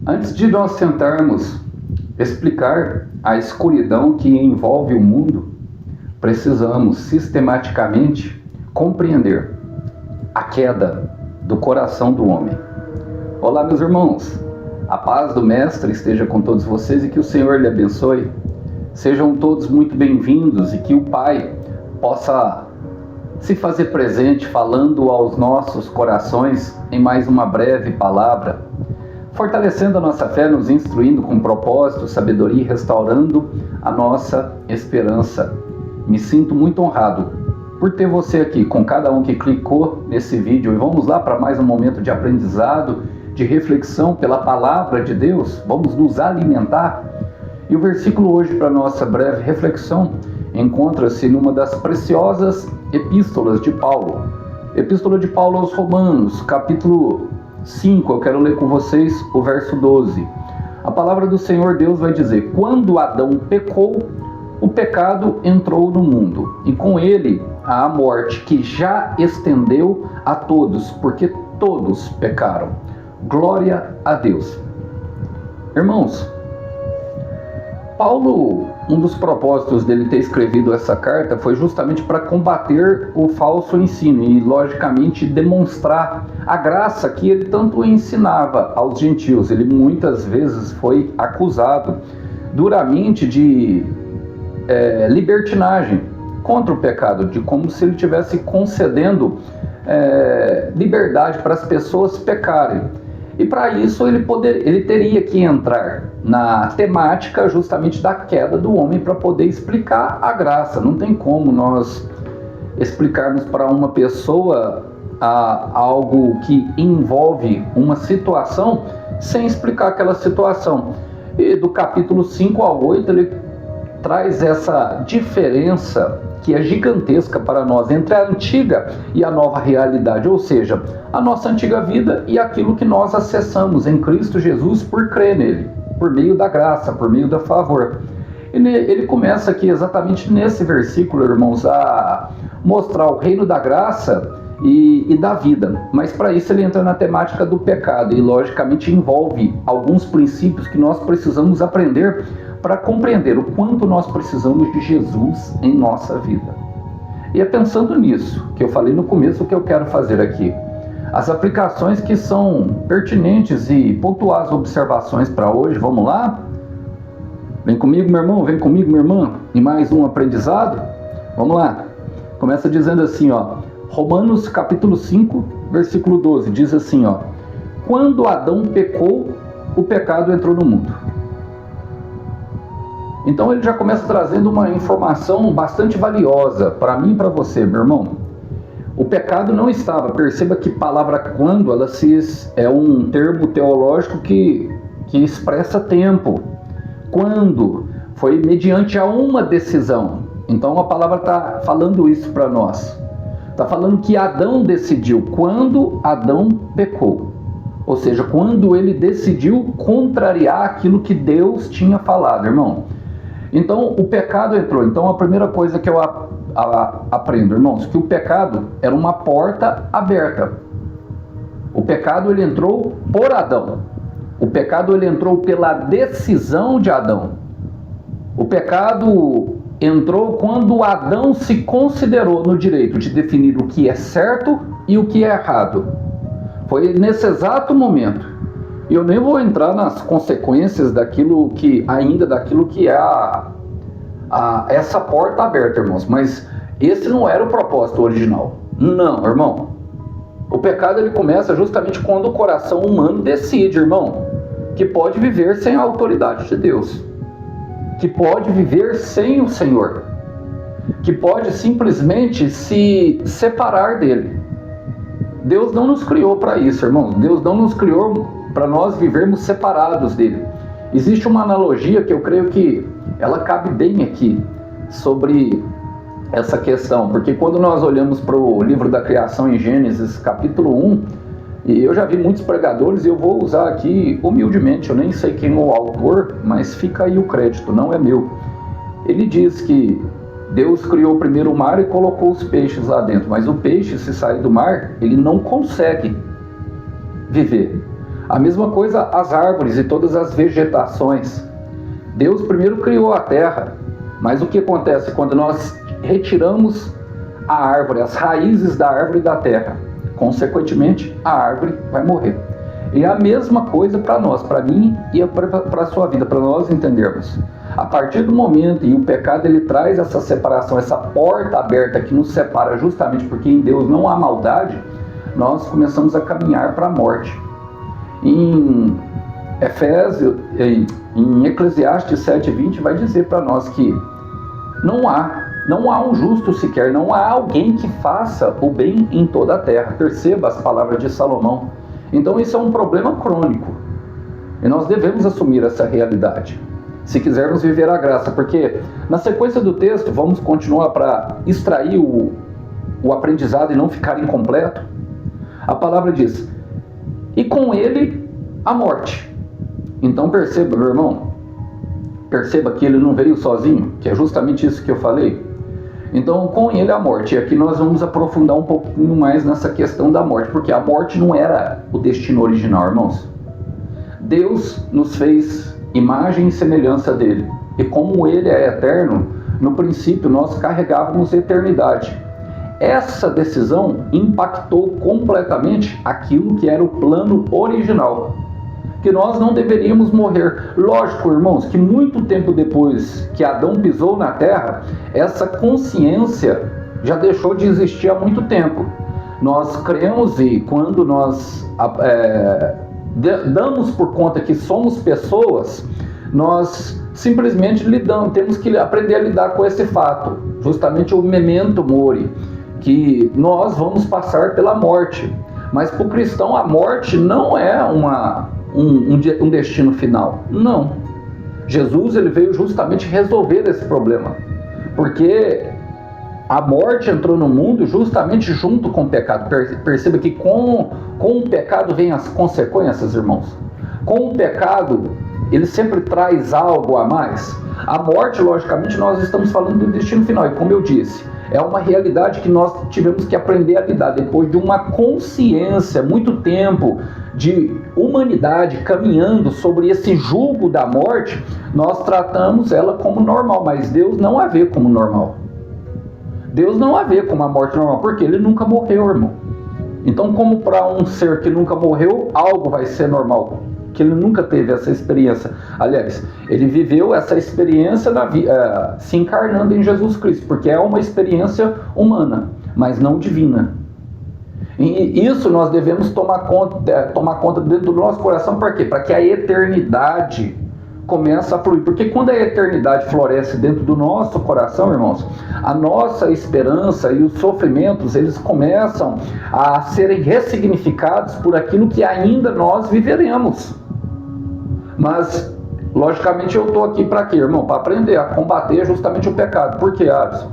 Antes de nós tentarmos explicar a escuridão que envolve o mundo, precisamos sistematicamente compreender a queda do coração do homem. Olá, meus irmãos, a paz do Mestre esteja com todos vocês e que o Senhor lhe abençoe. Sejam todos muito bem-vindos e que o Pai possa se fazer presente falando aos nossos corações em mais uma breve palavra, fortalecendo a nossa fé, nos instruindo com propósito, sabedoria e restaurando a nossa esperança. Me sinto muito honrado por ter você aqui, com cada um que clicou nesse vídeo. E vamos lá para mais um momento de aprendizado, de reflexão pela palavra de Deus. Vamos nos alimentar. E o versículo hoje para nossa breve reflexão encontra-se numa das preciosas epístolas de Paulo. Epístola de Paulo aos Romanos, capítulo 5, eu quero ler com vocês o verso 12. A palavra do Senhor Deus vai dizer: quando Adão pecou, o pecado entrou no mundo, e com ele a morte, que já estendeu a todos, porque todos pecaram. Glória a Deus. Irmãos, Paulo, um dos propósitos dele ter escrevido essa carta foi justamente para combater o falso ensino e, logicamente, demonstrar a graça que ele tanto ensinava aos gentios. Ele muitas vezes foi acusado duramente de libertinagem contra o pecado, de como se ele estivesse concedendo liberdade para as pessoas pecarem. E para isso ele teria que entrar na temática justamente da queda do homem para poder explicar a graça. Não tem como nós explicarmos para uma pessoa algo que envolve uma situação sem explicar aquela situação. E do capítulo 5 ao 8 ele traz essa diferença que é gigantesca para nós entre a antiga e a nova realidade, ou seja, a nossa antiga vida e aquilo que nós acessamos em Cristo Jesus por crer nele, por meio da graça, por meio do favor. Ele começa aqui exatamente nesse versículo, irmãos, a mostrar o reino da graça e da vida, mas para isso ele entra na temática do pecado e logicamente envolve alguns princípios que nós precisamos aprender para compreender o quanto nós precisamos de Jesus em nossa vida. E é pensando nisso que eu falei no começo que eu quero fazer aqui. As aplicações que são pertinentes e pontuais observações para hoje. Vamos lá? Vem comigo, meu irmão, vem comigo, minha irmã, em mais um aprendizado. Vamos lá. Começa dizendo assim, Romanos capítulo 5, versículo 12, diz assim, quando Adão pecou, o pecado entrou no mundo. Então ele já começa trazendo uma informação bastante valiosa para mim e para você, meu irmão. O pecado não estava, perceba que palavra quando, é um termo teológico que expressa tempo. Quando foi mediante a uma decisão. Então a palavra está falando isso para nós. Está falando que Adão decidiu quando Adão pecou. Ou seja, quando ele decidiu contrariar aquilo que Deus tinha falado, irmão. Então o pecado entrou. Então a primeira coisa que eu aprendo, irmãos, que o pecado era uma porta aberta. O pecado ele entrou por Adão. O pecado ele entrou pela decisão de Adão. O pecado entrou quando Adão se considerou no direito de definir o que é certo e o que é errado. Foi nesse exato momento. E eu nem vou entrar nas consequências daquilo que é essa porta aberta, irmãos. Mas esse não era o propósito original. Não, irmão. O pecado ele começa justamente quando o coração humano decide, irmão, que pode viver sem a autoridade de Deus. Que pode viver sem o Senhor. Que pode simplesmente se separar dele. Deus não nos criou para isso, irmãos. Deus não nos criou para nós vivermos separados dele. Existe uma analogia que eu creio que ela cabe bem aqui sobre essa questão, porque quando nós olhamos para o livro da criação em Gênesis capítulo 1, e eu já vi muitos pregadores e eu vou usar aqui humildemente, eu nem sei quem é o autor, mas fica aí o crédito, não é meu. Ele diz que Deus criou primeiro o mar e colocou os peixes lá dentro, mas o peixe, se sair do mar, ele não consegue viver. A mesma coisa as árvores e todas as vegetações. Deus primeiro criou a terra, mas o que acontece quando nós retiramos a árvore, as raízes da árvore da terra? Consequentemente, a árvore vai morrer. E é a mesma coisa para nós, para mim e para a sua vida, para nós entendermos. A partir do momento, e o pecado ele traz essa separação, essa porta aberta que nos separa justamente porque em Deus não há maldade, nós começamos a caminhar para a morte. Em Efésios, em Eclesiastes 7:20 vai dizer para nós que não há um justo sequer, não há alguém que faça o bem em toda a terra. Perceba as palavras de Salomão. Então isso é um problema crônico e nós devemos assumir essa realidade se quisermos viver a graça, porque na sequência do texto vamos continuar para extrair o aprendizado e não ficar incompleto. A palavra diz: e com ele a morte. Então perceba, meu irmão, perceba que ele não veio sozinho, que é justamente isso que eu falei. Então com ele a morte, e aqui nós vamos aprofundar um pouquinho mais nessa questão da morte, porque a morte não era o destino original, irmãos. Deus nos fez imagem e semelhança dele, e como ele é eterno, no princípio nós carregávamos eternidade. Essa decisão impactou completamente aquilo que era o plano original, que nós não deveríamos morrer. Lógico, irmãos, que muito tempo depois que Adão pisou na terra, essa consciência já deixou de existir há muito tempo. Nós cremos e quando nós damos por conta que somos pessoas, nós simplesmente temos que aprender a lidar com esse fato, justamente o memento mori, que nós vamos passar pela morte. Mas para o cristão a morte não é um destino final. Não. Jesus ele veio justamente resolver esse problema, porque a morte entrou no mundo justamente junto com o pecado. Perceba que com o pecado vem as consequências, irmãos. Com o pecado, ele sempre traz algo a mais. A morte, logicamente, nós estamos falando do destino final. E como eu disse, é uma realidade que nós tivemos que aprender a lidar. Depois de uma consciência, muito tempo de humanidade caminhando sobre esse jugo da morte, nós tratamos ela como normal. Mas Deus não a vê como normal. Deus não a vê como a morte normal, porque ele nunca morreu, irmão. Então, como para um ser que nunca morreu, algo vai ser normal, que ele nunca teve essa experiência. Aliás, ele viveu essa experiência se encarnando em Jesus Cristo, porque é uma experiência humana, mas não divina. E isso nós devemos tomar conta dentro do nosso coração, para quê? Para que a eternidade começa a fluir, porque quando a eternidade floresce dentro do nosso coração, irmãos, a nossa esperança e os sofrimentos, eles começam a serem ressignificados por aquilo que ainda nós viveremos. Mas, logicamente, eu estou aqui para quê, irmão? Para aprender a combater justamente o pecado. Por quê, Alisson?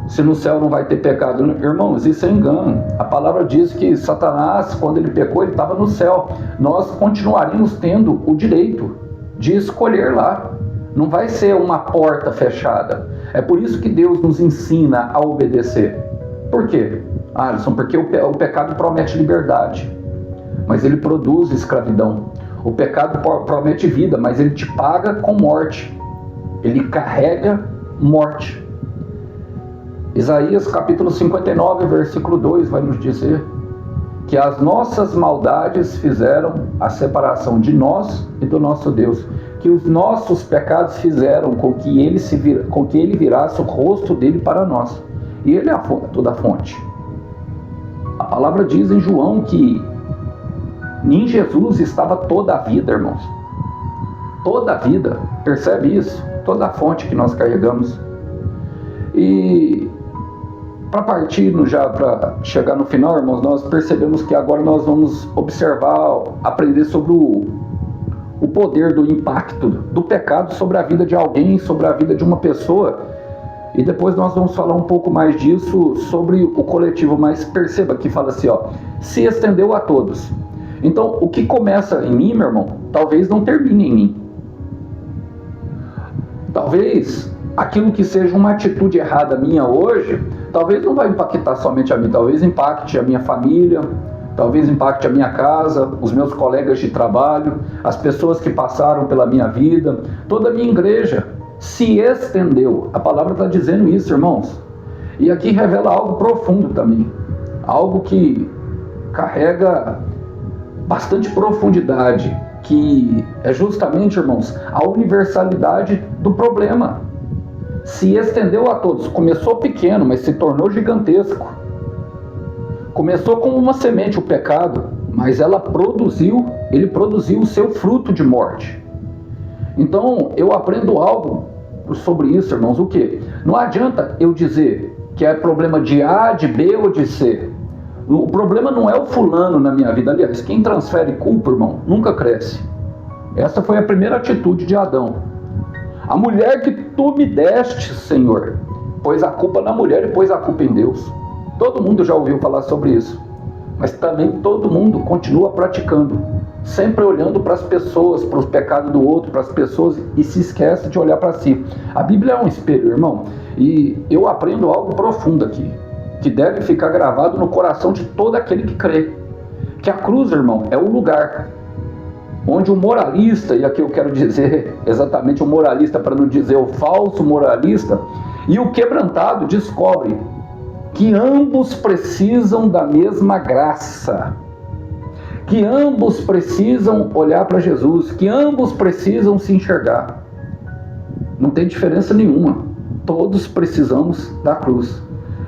Se no céu não vai ter pecado, irmãos, isso é engano. A palavra diz que Satanás, quando ele pecou, ele estava no céu. Nós continuaríamos tendo o direito de escolher lá. Não vai ser uma porta fechada. É por isso que Deus nos ensina a obedecer. Por quê, Alisson? Porque o pecado promete liberdade, mas ele produz escravidão. O pecado promete vida, mas ele te paga com morte. Ele carrega morte. Isaías capítulo 59, versículo 2 vai nos dizer que as nossas maldades fizeram a separação de nós e do nosso Deus, que os nossos pecados fizeram com que ele virasse o rosto dele para nós, e ele é toda a fonte. A palavra diz em João que em Jesus estava toda a vida, irmãos, toda a vida. Percebe isso? Toda a fonte que nós carregamos. E para partir já para chegar no final, irmãos, nós percebemos que agora nós vamos observar, aprender sobre o poder do impacto do pecado sobre a vida de alguém, sobre a vida de uma pessoa. E depois nós vamos falar um pouco mais disso sobre o coletivo. Mas perceba que fala assim, se estendeu a todos. Então, o que começa em mim, meu irmão, talvez não termine em mim. Talvez aquilo que seja uma atitude errada minha hoje, talvez não vai impactar somente a mim, talvez impacte a minha família, talvez impacte a minha casa, os meus colegas de trabalho, as pessoas que passaram pela minha vida, toda a minha igreja se estendeu. A palavra está dizendo isso, irmãos. E aqui revela algo profundo também, algo que carrega bastante profundidade, que é justamente, irmãos, a universalidade do problema. Se estendeu a todos. Começou pequeno, mas se tornou gigantesco. Começou como uma semente, o pecado, mas ele produziu o seu fruto de morte. Então, eu aprendo algo sobre isso, irmãos. O quê? Não adianta eu dizer que é problema de A, de B ou de C. O problema não é o fulano na minha vida. Aliás, quem transfere culpa, irmão, nunca cresce. Essa foi a primeira atitude de Adão. A mulher que tu me deste, Senhor, pôs a culpa na mulher e pôs a culpa em Deus. Todo mundo já ouviu falar sobre isso. Mas também todo mundo continua praticando, sempre olhando para as pessoas, para os pecados do outro, para as pessoas, e se esquece de olhar para si. A Bíblia é um espelho, irmão, e eu aprendo algo profundo aqui, que deve ficar gravado no coração de todo aquele que crê. Que a cruz, irmão, é o lugar onde o moralista, e aqui eu quero dizer exatamente o moralista, para não dizer o falso moralista, e o quebrantado descobre que ambos precisam da mesma graça, que ambos precisam olhar para Jesus, que ambos precisam se enxergar. Não tem diferença nenhuma, todos precisamos da cruz.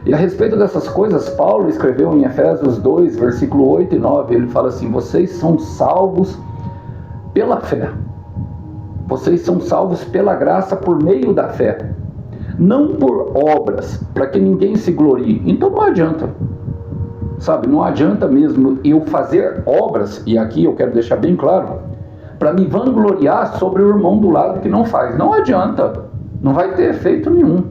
E a respeito dessas coisas, Paulo escreveu em Efésios 2, versículo 8 e 9, ele fala assim: vocês são salvos pela fé. Vocês são salvos pela graça por meio da fé, não por obras, para que ninguém se glorie. Então não adianta, sabe, não adianta mesmo eu fazer obras, e aqui eu quero deixar bem claro, para me vangloriar sobre o irmão do lado que não faz. Não adianta, não vai ter efeito nenhum.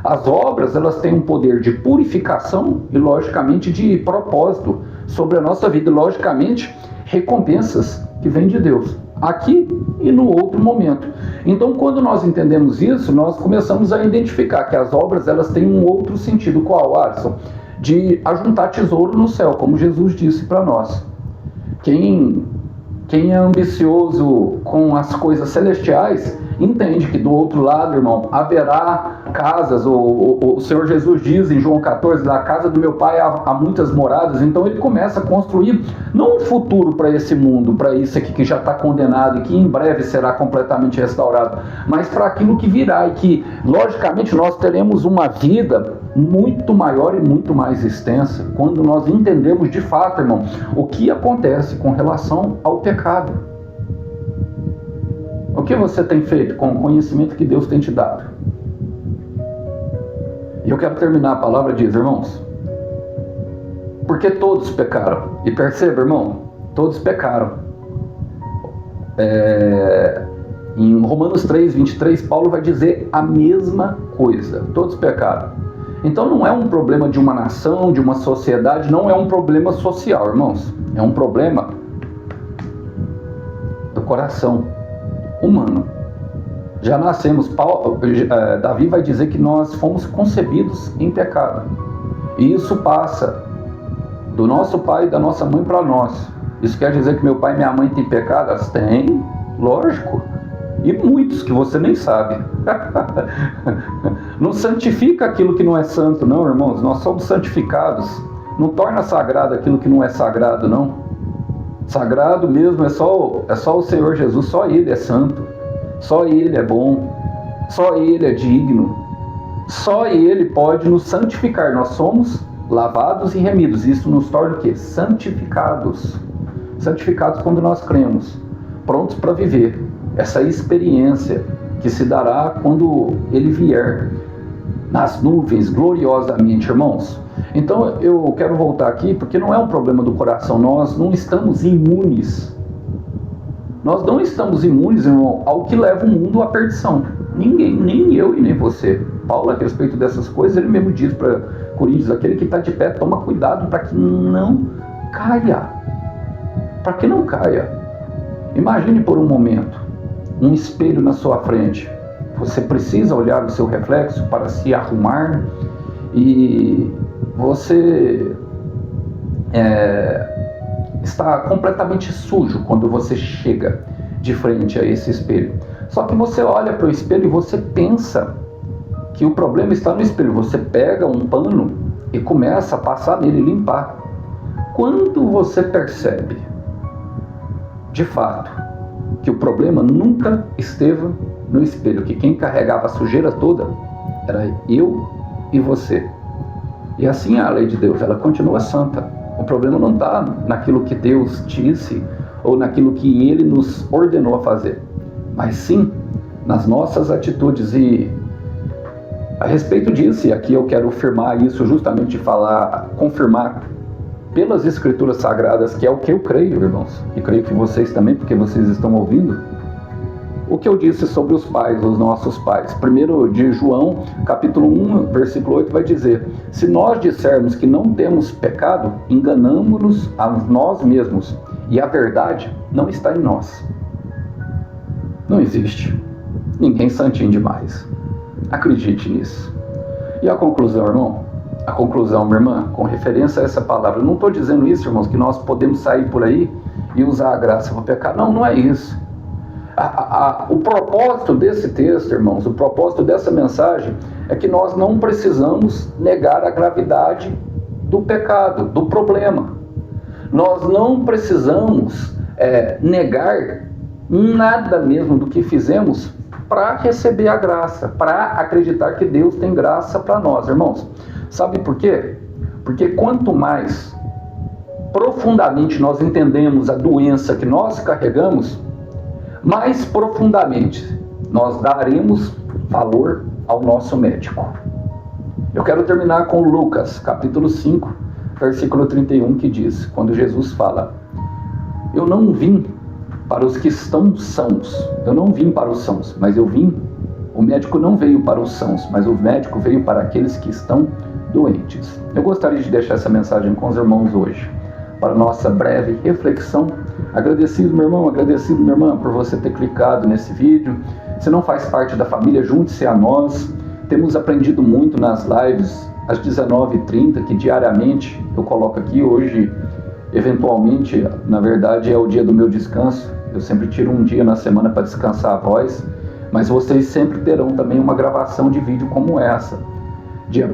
As obras, elas têm um poder de purificação e, logicamente, de propósito sobre a nossa vida. Logicamente, recompensas que vêm de Deus, aqui e no outro momento. Então, quando nós entendemos isso, nós começamos a identificar que as obras, elas têm um outro sentido. Qual, Alisson? De ajuntar tesouro no céu, como Jesus disse para nós. Quem é ambicioso com as coisas celestiais, entende que do outro lado, irmão, haverá casas. O Senhor Jesus diz em João 14, na casa do meu pai há muitas moradas. Então ele começa a construir, não um futuro para esse mundo, para isso aqui que já está condenado e que em breve será completamente restaurado, mas para aquilo que virá, e que logicamente nós teremos uma vida muito maior e muito mais extensa, quando nós entendemos de fato, irmão, o que acontece com relação ao pecado. O que você tem feito com o conhecimento que Deus tem te dado? E eu quero terminar, a palavra diz, irmãos, porque todos pecaram. E perceba, irmão, todos pecaram. Em Romanos 3, 23, Paulo vai dizer a mesma coisa. Todos pecaram. Então não é um problema de uma nação, de uma sociedade, não é um problema social, irmãos. É um problema do coração humano. Já nascemos, Davi vai dizer que nós fomos concebidos em pecado. E isso passa do nosso pai e da nossa mãe para nós. Isso quer dizer que meu pai e minha mãe têm pecado? Elas têm, lógico. E muitos que você nem sabe. Não santifica aquilo que não é santo, não, irmãos. Nós somos santificados. Não torna sagrado aquilo que não é sagrado, não. Sagrado mesmo é só o Senhor Jesus. Só Ele é santo. Só Ele é bom. Só Ele é digno. Só Ele pode nos santificar. Nós somos lavados e remidos. Isso nos torna o quê? Santificados. Santificados quando nós cremos. Prontos para viver essa experiência que se dará quando Ele vier nas nuvens gloriosamente, irmãos. Então eu quero voltar aqui, porque não é um problema do coração. Nós não estamos imunes. Nós não estamos imunes, irmão, ao que leva o mundo à perdição. Ninguém, nem eu e nem você. Paulo, a respeito dessas coisas, ele mesmo diz para Coríntios: aquele que está de pé, toma cuidado para que não caia. Para que não caia. Imagine por um momento um espelho na sua frente. Você precisa olhar o seu reflexo para se arrumar, e você está completamente sujo quando você chega de frente a esse espelho. Só que você olha para o espelho e você pensa que o problema está no espelho. Você pega um pano e começa a passar nele e limpar. Quando você percebe, de fato, que o problema nunca esteve no espelho, que quem carregava a sujeira toda era eu e você. E assim a lei de Deus, ela continua santa. O problema não está naquilo que Deus disse ou naquilo que Ele nos ordenou a fazer, mas sim nas nossas atitudes. E a respeito disso, e aqui eu quero afirmar isso, justamente falar, confirmar pelas Escrituras Sagradas, que é o que eu creio, irmãos, e creio que vocês também, porque vocês estão ouvindo, o que eu disse sobre os pais, os nossos pais. Primeiro de João, capítulo 1, versículo 8, vai dizer: se nós dissermos que não temos pecado, enganamo-nos a nós mesmos, e a verdade não está em nós. Não existe ninguém santinho demais. Acredite nisso. E a conclusão, irmão? A conclusão, minha irmã, com referência a essa palavra, eu não estou dizendo isso, irmãos, que nós podemos sair por aí e usar a graça para pecar. Não, não é isso. O propósito desse texto, irmãos, o propósito dessa mensagem é que nós não precisamos negar a gravidade do pecado, do problema. Nós não precisamos negar nada mesmo do que fizemos para receber a graça, para acreditar que Deus tem graça para nós, irmãos. Sabe por quê? Porque quanto mais profundamente nós entendemos a doença que nós carregamos, mais profundamente nós daremos valor ao nosso médico. Eu quero terminar com Lucas, capítulo 5, versículo 31, que diz, quando Jesus fala: eu não vim para os que estão sãos, eu não vim para os sãos, mas eu vim, o médico não veio para os sãos, mas o médico veio para aqueles que estão doentes. Eu gostaria de deixar essa mensagem com os irmãos hoje, para nossa breve reflexão. Agradecido, meu irmão, agradecido, minha irmã, por você ter clicado nesse vídeo. Se não faz parte da família, junte-se a nós. Temos aprendido muito nas lives às 19h30, que diariamente eu coloco aqui. Hoje, eventualmente, na verdade, é o dia do meu descanso. Eu sempre tiro um dia na semana para descansar a voz, mas vocês sempre terão também uma gravação de vídeo como essa, dia